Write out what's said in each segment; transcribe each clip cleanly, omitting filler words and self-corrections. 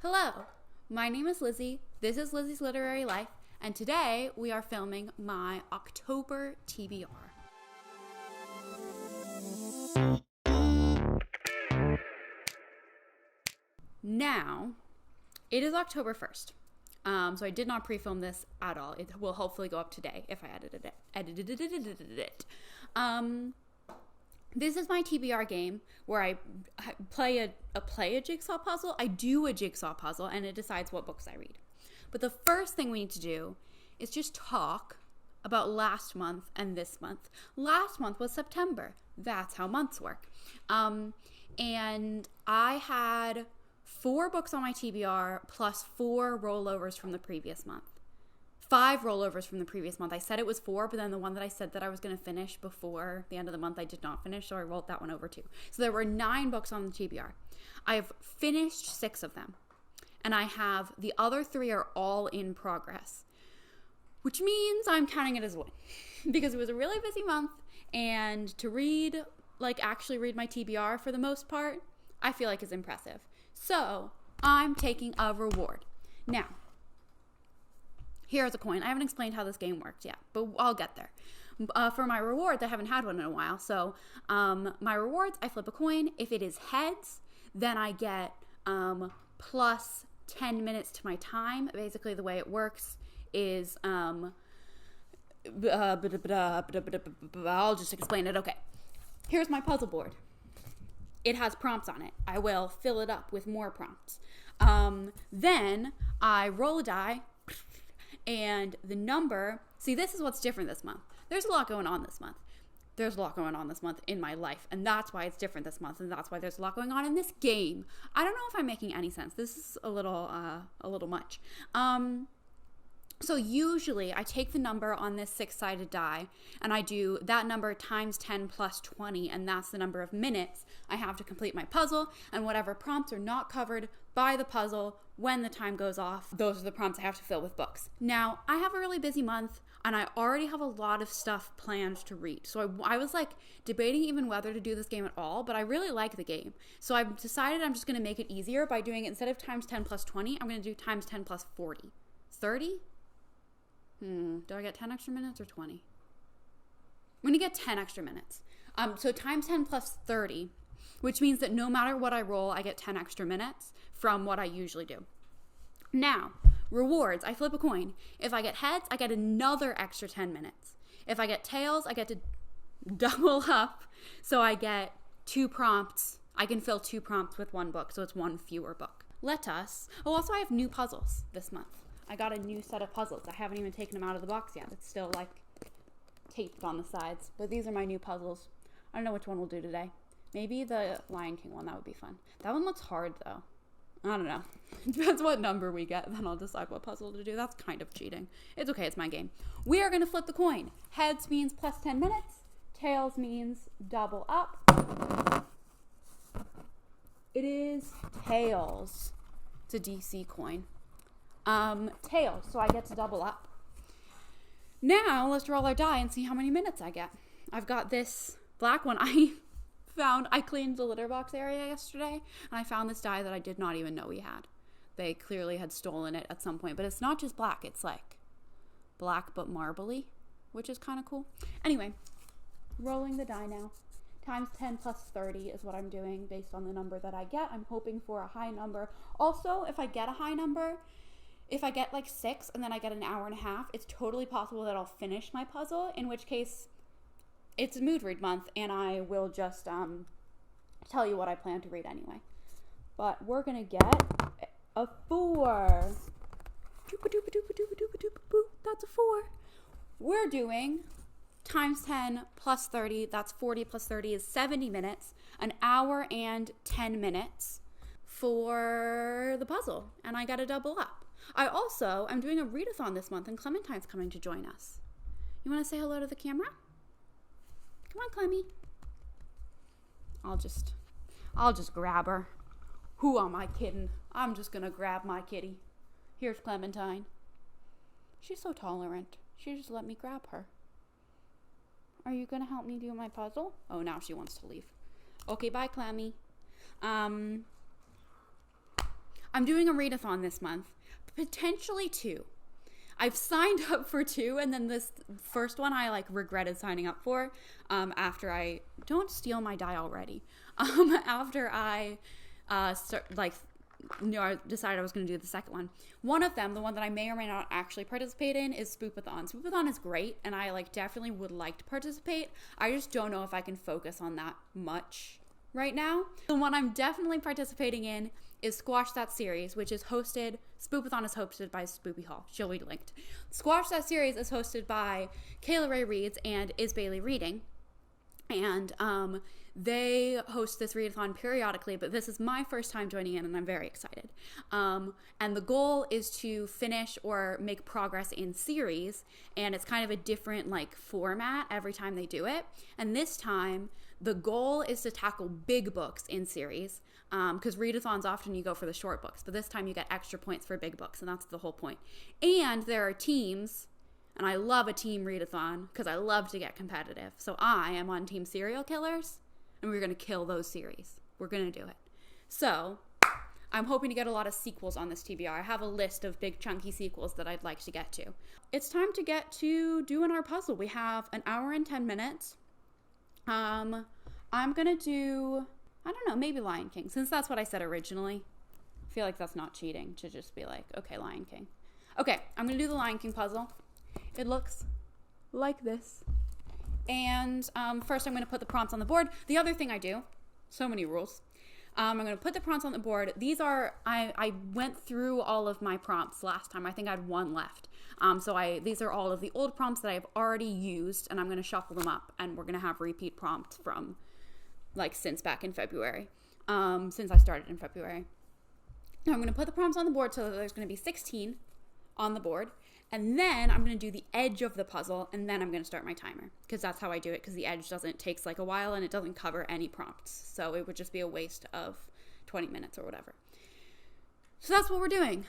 Hello, my name is Lizzie, this is Lizzie's Literary Life, and today we are filming my October TBR. Now, it is October 1st, so I did not pre-film this at all. It will hopefully go up today if I edited it. This is my TBR game where I play a jigsaw puzzle. I do a jigsaw puzzle and it decides what books I read. But the first thing we need to do is just talk about last month and this month. Last month was September. That's how months work. And I had 4 books on my TBR plus 4 rollovers from the previous month. 5 rollovers from the previous month. I said it was 4, but then the one that I said that I was going to finish before the end of the month, I did not finish, so I rolled that one over too. So there were 9 books on the TBR. I have finished 6 of them, and I have the other 3 are all in progress, which means I'm counting it as a win because it was a really busy month, and to read, actually read my TBR for the most part, I feel like is impressive. So I'm taking a reward. Now, here's a coin. I haven't explained how this game works yet, but I'll get there. For my rewards, I haven't had one in a while. So my rewards, I flip a coin. If it is heads, then I get plus 10 minutes to my time. Basically, the way it works is, I'll just explain it. Okay, here's my puzzle board. It has prompts on it. I will fill it up with more prompts. Then I roll a die. And the number, see, this is what's different this month. There's a lot going on this month. There's a lot going on this month in my life. And that's why it's different this month. And that's why there's a lot going on in this game. I don't know if I'm making any sense. This is a little much. So usually I take the number on this 6-sided die and I do that number times 10 plus 20. And that's the number of minutes I have to complete my puzzle. And whatever prompts are not covered by the puzzle when the time goes off, those are the prompts I have to fill with books. Now, I have a really busy month and I already have a lot of stuff planned to read. So I was debating even whether to do this game at all, but I really like the game. So I've decided I'm just going to make it easier by doing, instead of times 10 plus 20, I'm going to do times 10 plus 40. 30? Do I get 10 extra minutes or 20? I'm going to get 10 extra minutes. So times 10 plus 30, which means that no matter what I roll, I get 10 extra minutes from what I usually do. Now, rewards, I flip a coin. If I get heads, I get another extra 10 minutes. If I get tails, I get to double up. So I get 2 prompts. I can fill 2 prompts with 1 book, so it's 1 fewer book. Also I have new puzzles this month. I got a new set of puzzles. I haven't even taken them out of the box yet. It's still taped on the sides. But these are my new puzzles. I don't know which one we'll do today. Maybe the Lion King one. That would be fun. That one looks hard though. I don't know. It depends what number we get. Then I'll decide what puzzle to do. That's kind of cheating. It's okay. It's my game. We are going to flip the coin. Heads means plus 10 minutes. Tails means double up. It is tails. It's a DC coin. Tails, so I get to double up. Now, let's roll our die and see how many minutes I get. I've got this black one. I cleaned the litter box area yesterday, and I found this die that I did not even know we had. They clearly had stolen it at some point, but it's not just black. It's black but marbly, which is kind of cool. Anyway, rolling the die now. Times 10 plus 30 is what I'm doing based on the number that I get. I'm hoping for a high number. Also, if I get a high number, if I get 6 and then I get an hour and a half, it's totally possible that I'll finish my puzzle, in which case it's a mood read month and I will just tell you what I plan to read anyway. But we're going to get a 4. That's a 4. We're doing times 10 plus 30. That's 40 plus 30 is 70 minutes. An hour and 10 minutes for the puzzle. And I got to double up. I'm doing a readathon this month, and Clementine's coming to join us. You want to say hello to the camera? Come on, Clemmy. I'll just grab her. Who am I kidding? I'm just gonna grab my kitty. Here's Clementine. She's so tolerant. She just let me grab her. Are you gonna help me do my puzzle? Oh, now she wants to leave. Okay, bye, Clammy. I'm doing a readathon this month, potentially 2. I've signed up for 2, and then this first one I like regretted signing up for after I don't steal my die already. After I I decided I was going to do the second one. One of them, the one that I may or may not actually participate in, is Spoopathon. Spoopathon is great, and I definitely would like to participate. I just don't know if I can focus on that much right now. The one I'm definitely participating in is Squash That Series, which is hosted, Spoopathon is hosted by Spoopy Hall. She'll be linked. Squash That Series is hosted by Kayla Ray Reads and Is Bailey Reading. And they host this readathon periodically, but this is my first time joining in, and I'm very excited. And the goal is to finish or make progress in series, and it's kind of a different format every time they do it. And this time, the goal is to tackle big books in series, because readathons often you go for the short books, but this time you get extra points for big books, and that's the whole point. And there are teams. And I love a team readathon because I love to get competitive. So I am on Team Serial Killers, and we're going to kill those series. We're going to do it. So I'm hoping to get a lot of sequels on this TBR. I have a list of big chunky sequels that I'd like to get to. It's time to get to doing our puzzle. We have an hour and 10 minutes. I'm going to do, I don't know, maybe Lion King, since that's what I said originally. I feel like that's not cheating to just be like, okay, Lion King. Okay, I'm going to do the Lion King puzzle. It looks like this. And first I'm going to put the prompts on the board. The other thing I do, so many rules. I'm going to put the prompts on the board. These are, I went through all of my prompts last time. I think I had 1 left. These are all of the old prompts that I've already used, and I'm going to shuffle them up, and we're going to have repeat prompts from since back in February, since I started in February. Now I'm going to put the prompts on the board so that there's going to be 16 on the board. And then I'm going to do the edge of the puzzle, and then I'm going to start my timer, because that's how I do it, because the edge takes a while, and it doesn't cover any prompts. So it would just be a waste of 20 minutes or whatever. So that's what we're doing.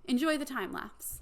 Enjoy the time lapse.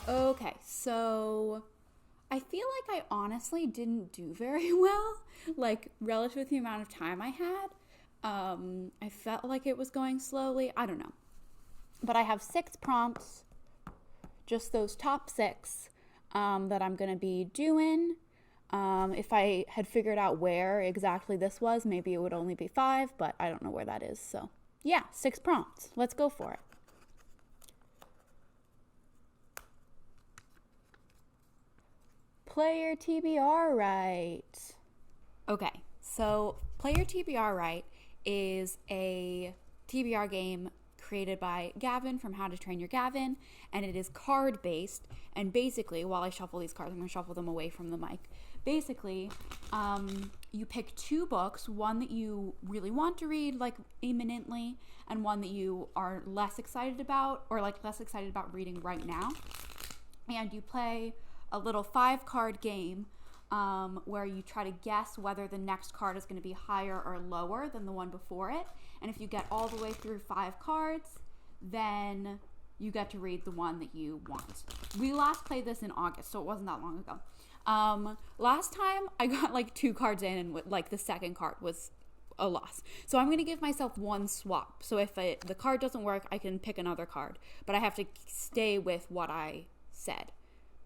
Okay, so I feel like I honestly didn't do very well, relative to the amount of time I had. I felt like it was going slowly. I don't know. But I have 6 prompts, just those top 6 that I'm going to be doing. If I had figured out where exactly this was, maybe it would only be 5, but I don't know where that is. So yeah, 6 prompts. Let's go for it. Play your TBR right. Okay, so Play Your TBR Right is a TBR game created by Gavin from How to Train Your Gavin, and it is card based. And basically, while I shuffle these cards, I'm going to shuffle them away from the mic. Basically, you pick 2 books, one that you really want to read like imminently, and one that you are less excited about, or like less excited about reading right now. And you play a little 5-card game where you try to guess whether the next card is going to be higher or lower than the one before it. And if you get all the way through 5 cards, then you get to read the one that you want. We last played this in August, so it wasn't that long ago. Last time I got like 2 cards in, and like the second card was a loss. So I'm going to give myself 1 swap. So if the card doesn't work, I can pick another card, but I have to stay with what I said,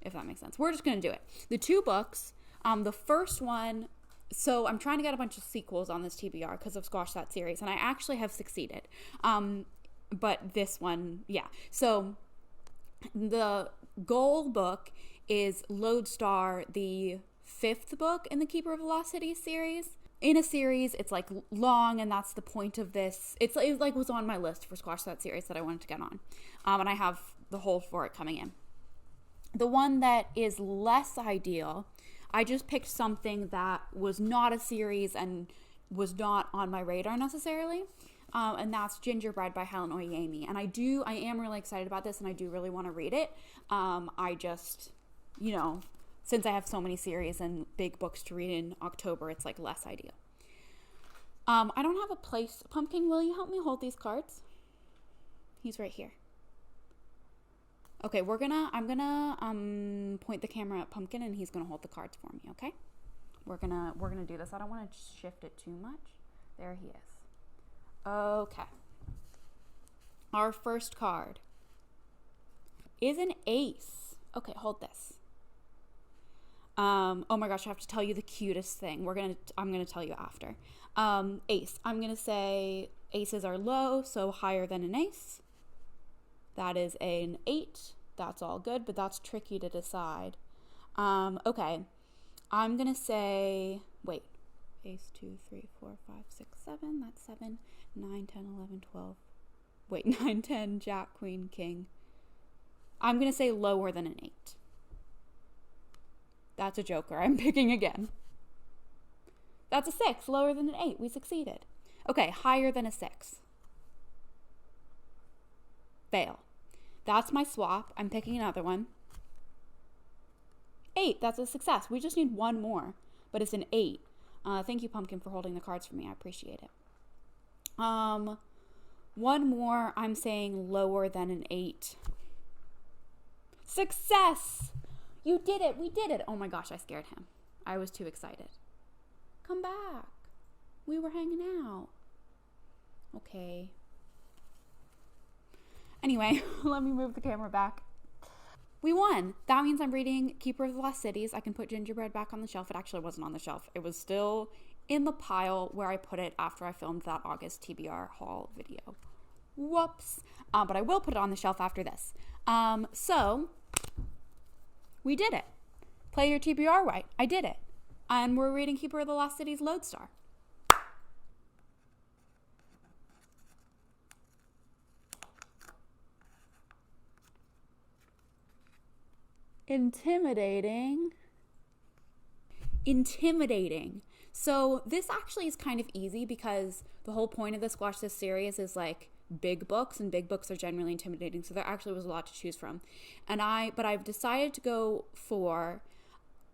if that makes sense. We're just going to do it. The 2 books, the first one, so I'm trying to get a bunch of sequels on this TBR because I've squashed that series, and I actually have succeeded. But this one, yeah. So the goal book is Lodestar, the 5th book in the Keeper of the Lost Cities series. In a series, it's like long, and that's the point of this. It like was on my list for Squash That series that I wanted to get on. And I have the whole for it coming in. The one that is less ideal, I just picked something that was not a series and was not on my radar necessarily. And that's Gingerbread by Helen Oyemi. And I am really excited about this, and I do really want to read it. I just, since I have so many series and big books to read in October, it's like less ideal. I don't have a place. Pumpkin, will you help me hold these cards? He's right here. Okay, I'm gonna point the camera at Pumpkin, and he's gonna hold the cards for me, okay? We're gonna do this. I don't want to shift it too much. There he is. Okay. Our first card is an ace. Okay, hold this. Oh my gosh, I have to tell you the cutest thing. I'm gonna tell you after. Ace. I'm gonna say aces are low, so higher than an ace. That is an 8. That's all good, but that's tricky to decide. Okay. I'm gonna say, wait. Ace, 2, 3, 4, 5, 6, 7. That's 7. 9, 10, 11, 12. Wait, 9, 10, Jack, Queen, King. I'm gonna say lower than an 8. That's a joker. I'm picking again. That's a 6. Lower than an 8. We succeeded. Okay, higher than a 6. Fail. That's my swap. I'm picking another one. 8. That's a success. We just need one more, but it's an 8. Thank you, Pumpkin, for holding the cards for me. I appreciate it. One more. I'm saying lower than an 8. Success! You did it. We did it. Oh my gosh, I scared him. I was too excited. Come back. We were hanging out. Okay. Anyway, let me move the camera back. We won. That means I'm reading Keeper of the Lost Cities. I can put Gingerbread back on the shelf. It actually wasn't on the shelf. It was still in the pile where I put it after I filmed that August TBR haul video. Whoops. But I will put it on the shelf after this. So we did it. Play your TBR right. I did it. And we're reading Keeper of the Lost Cities Lodestar. Intimidating. So this actually is kind of easy because the whole point of the Squash This series is like big books, and big books are generally intimidating. So there actually was a lot to choose from. But I've decided to go for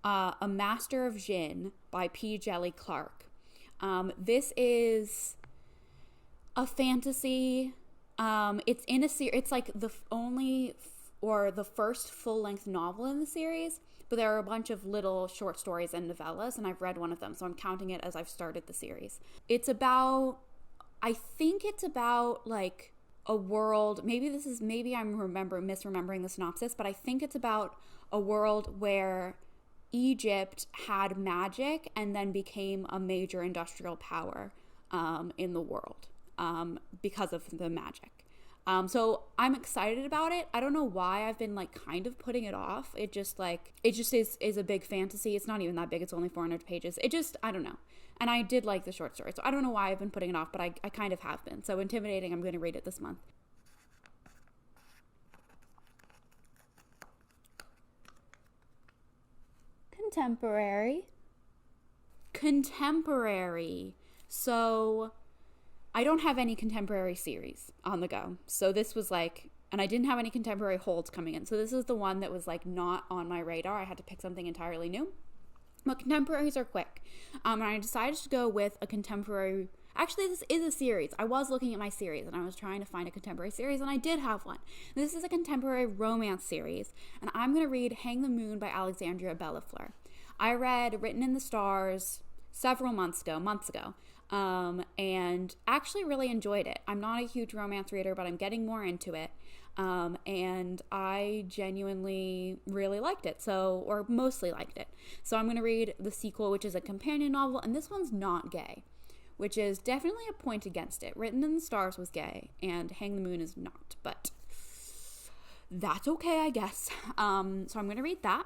a Master of Jinn by P. Jelly Clark. This is a fantasy. It's in a series. It's like the first full-length novel in the series, but there are a bunch of little short stories and novellas, and I've read one of them, so I'm counting it as I've started the series. I think it's about like a world, maybe I'm misremembering the synopsis, but I think it's about a world where Egypt had magic and then became a major industrial power in the world because of the magic. So I'm excited about it. I don't know why I've been like kind of putting it off. It just is a big fantasy. It's not even that big. It's only 400 pages. I don't know. And I did like the short story. So I don't know why I've been putting it off, but I kind of have been. So Intimidating, I'm going to read it this month. contemporary. Contemporary. So I don't have any contemporary series on the go. So this was like, and I didn't have any contemporary holds coming in. So this is the one that was like not on my radar. I had to pick something entirely new. But contemporaries are quick. And I decided to go with a contemporary. Actually, this is a series. I was looking at my series and I was trying to find a contemporary series, and I did have one. This is a contemporary romance series, and I'm going to read Hang the Moon by Alexandria Bellafleur. I read Written in the Stars several months ago, and actually really enjoyed it. I'm not a huge romance reader, but I'm getting more into it. And I genuinely really liked it, or mostly liked it. So I'm going to read the sequel, which is a companion novel, and this one's not gay, which is definitely a point against it. Written in the Stars was gay, and Hang the Moon is not, but that's okay, I guess. So I'm going to read that.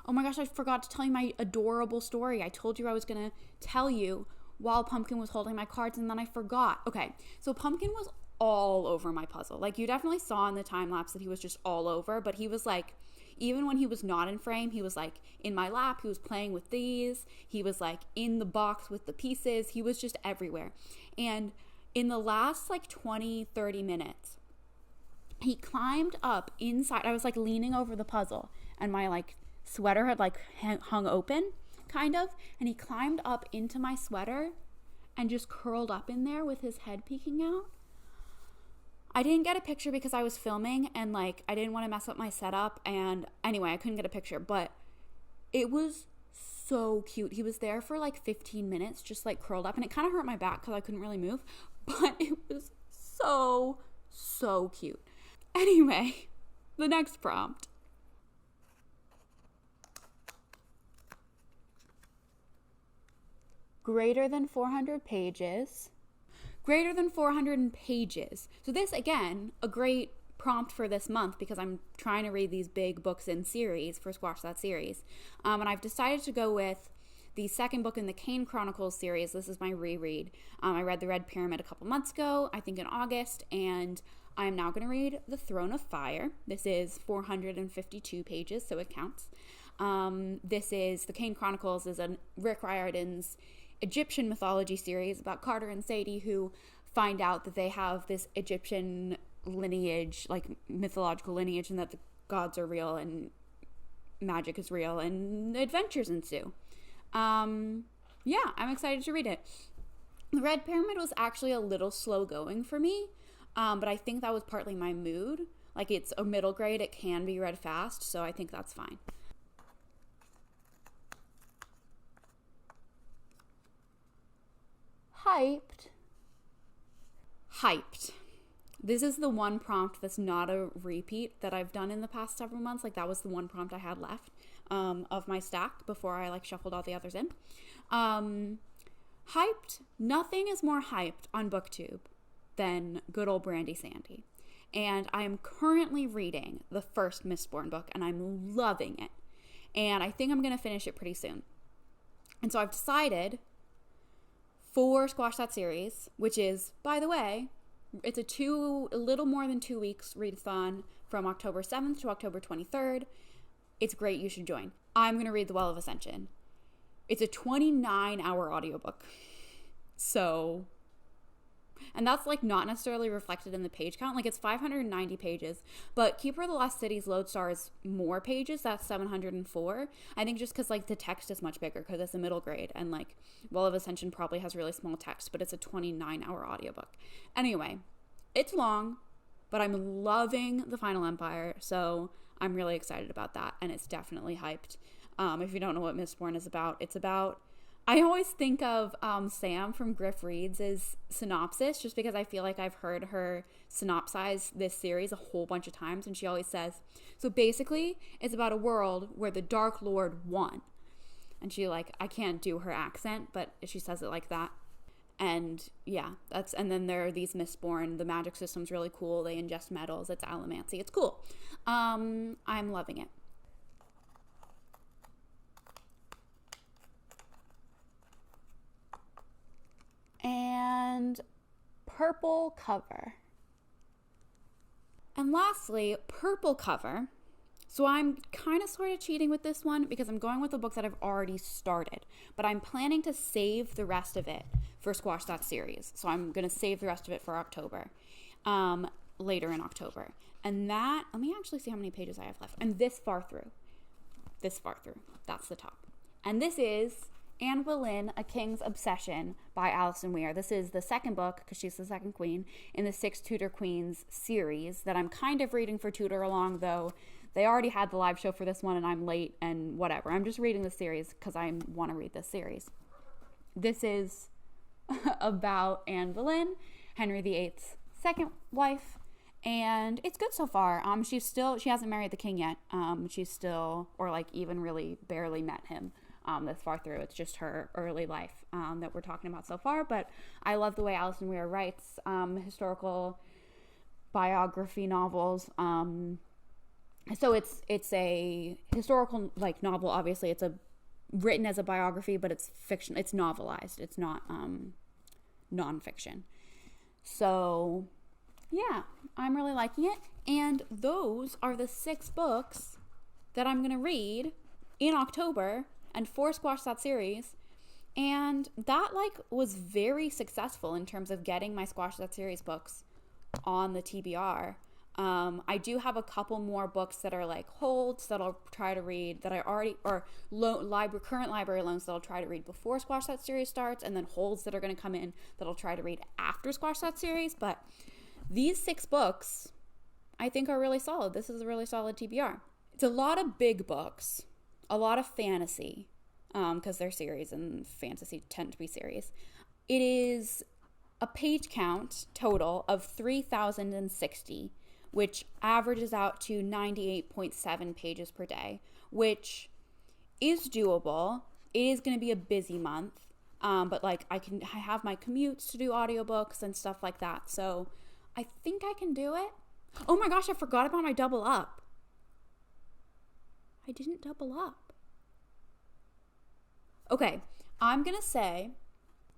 Oh my gosh, I forgot to tell you my adorable story. I told you I was going to tell you while Pumpkin was holding my cards, and then I forgot. Okay, so Pumpkin was all over my puzzle. Like, you definitely saw in the time lapse that he was just all over, but he was like, even when he was not in frame, he was like in my lap, he was playing with these, he was like in the box with the pieces, he was just everywhere. And in the last like 20-30 minutes, he climbed up inside. I was like leaning over the puzzle, and my like sweater had like hung open kind of, and he climbed up into my sweater and just curled up in there with his head peeking out. I didn't get a picture because I was filming, and like I didn't want to mess up my setup, and anyway, I couldn't get a picture, but it was so cute. He was there for like 15 minutes just like curled up, and it kind of hurt my back because I couldn't really move, but it was so cute. Anyway, the next prompt. Greater than 400 pages. Greater than 400 pages. So this, again, a great prompt for this month because I'm trying to read these big books in series for Squash That series. And I've decided to go with the second book in the Kane Chronicles series. This is my reread. I read The Red Pyramid a couple months ago, I think in August, and I'm now going to read The Throne of Fire. This is 452 pages, so it counts. This is, the Kane Chronicles is a Rick Riordan's Egyptian mythology series about Carter and Sadie, who find out that they have this Egyptian lineage, like mythological lineage, and that the gods are real and magic is real, and adventures ensue. Yeah, I'm excited to read it. The Red Pyramid was actually a little slow going for me, but I think that was partly my mood. Like, it's a middle grade, it can be read fast, so I think that's fine. Hyped. This is the one prompt that's not a repeat that I've done in the past several months. Like, that was the one prompt I had left of my stack before I like shuffled all the others in. Hyped. Nothing is more hyped on BookTube than good old Brandy Sandy. And I am currently reading the first Mistborn book, and I'm loving it. And I think I'm going to finish it pretty soon. And so I've decided for Squash That series, which is, by the way, it's a little more than 2 weeks readathon from October 7th to October 23rd. It's great. You should join. I'm going to read The Well of Ascension. It's a 29-hour audiobook. So, and that's like not necessarily reflected in the page count. Like, it's 590 pages, but Keeper of the Lost City's Lodestar is more pages. That's 704. I think just because like the text is much bigger because it's a middle grade, and like Well of Ascension probably has really small text, but it's a 29-hour audiobook. Anyway, it's long, but I'm loving The Final Empire, so I'm really excited about that, and it's definitely hyped. If you don't know what Mistborn is about, it's about, I always think of Sam from Griff Reads' synopsis, just because I feel like I've heard her synopsize this series a whole bunch of times, and she always says, so basically, it's about a world where the Dark Lord won. And she, like, I can't do her accent, but she says it like that. And yeah, and then there are these Mistborn. The magic system's really cool. They ingest metals. It's allomancy. It's cool. I'm loving it. And purple cover. And lastly, purple cover. So I'm kind of sort of cheating with this one because I'm going with the books that I've already started. But I'm planning to save the rest of it for Squash That Series. So I'm going to save the rest of it for October, later in October. And that, let me actually see how many pages I have left. I'm this far through. That's the top. And this is Anvil, A King's Obsession by Alison Weir. This is the second book, because she's the second queen, in the 6 Tudor Queens series that I'm kind of reading for Tudor Along, though they already had the live show for this one and I'm late and whatever. I'm just reading the series because I want to read this series. This is about Anne Boleyn, Henry VIII's second wife, and it's good so far. She hasn't married the king yet. She's still, or like even really barely met him this far through. It's just her early life that we're talking about so far, but I love the way Alison Weir writes historical biography novels. So it's a historical like novel. Obviously, it's written as a biography, but it's fiction. It's novelized. It's not nonfiction. So yeah, I'm really liking it. And those are the 6 books that I'm gonna read in October and for Squash That Series. And that like was very successful in terms of getting my Squash That Series books on the TBR. I do have a couple more books that are like holds that I'll try to read that I already, or current library loans that I'll try to read before Squash That Series starts, and then holds that are going to come in that I'll try to read after Squash That Series. But these 6 books I think are really solid. This is a really solid TBR. It's a lot of big books, a lot of fantasy, because they're series and fantasy tend to be series. It is a page count total of 3,060, which averages out to 98.7 pages per day, which is doable. It is going to be a busy month, but like I have my commutes to do audiobooks and stuff like that, so I think I can do it. Oh my gosh, I forgot about my double up. I didn't double up. Okay, I'm going to say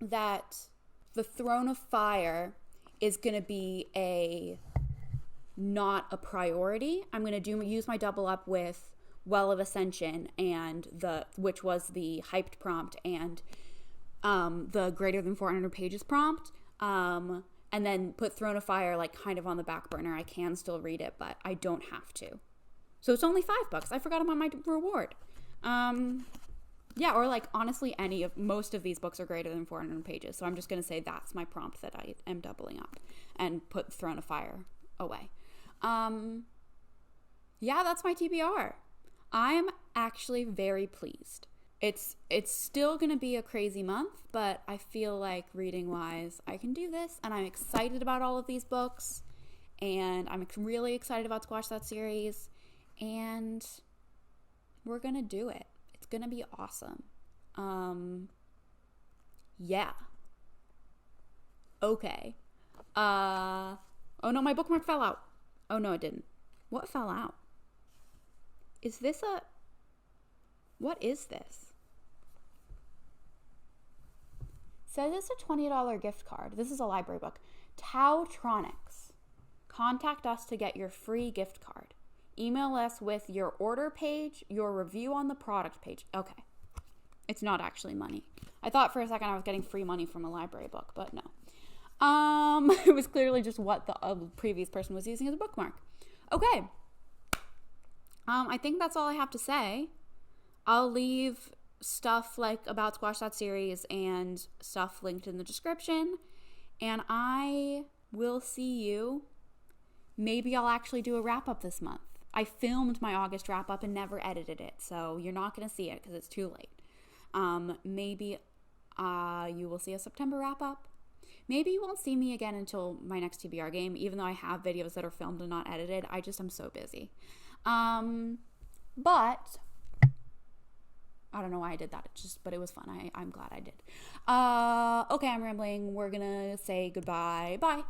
that the Throne of Fire is going to be not a priority. I'm going to use my double up with Well of Ascension and which was the hyped prompt and the greater than 400 pages prompt, and then put Throne of Fire like kind of on the back burner. I can still read it, but I don't have to. So it's only $5. I forgot about my reward. Yeah, or like honestly most of these books are greater than 400 pages. So I'm just going to say that's my prompt that I am doubling up and put Throne of Fire away. Yeah, that's my TBR. I'm actually very pleased. It's still going to be a crazy month, but I feel like reading wise, I can do this, and I'm excited about all of these books, and I'm really excited about Squash That Series, and we're going to do it. It's going to be awesome. Yeah. Okay. Oh no, my bookmark fell out. Oh no, it didn't. What fell out? What is this? Says it's a $20 gift card. This is a library book. Tautronics. Contact us to get your free gift card. Email us with your order page, your review on the product page. Okay. It's not actually money. I thought for a second I was getting free money from a library book, but no. It was clearly just what the previous person was using as a bookmark. Okay. I think that's all I have to say. I'll leave stuff like about Squash That Series and stuff linked in the description. And I will see you. Maybe I'll actually do a wrap-up this month. I filmed my August wrap-up and never edited it, so you're not going to see it because it's too late. Maybe you will see a September wrap-up. Maybe you won't see me again until my next TBR game, even though I have videos that are filmed and not edited. I just am so busy. But I don't know why I did that. But it was fun. I'm glad I did. Okay, I'm rambling. We're gonna say goodbye. Bye.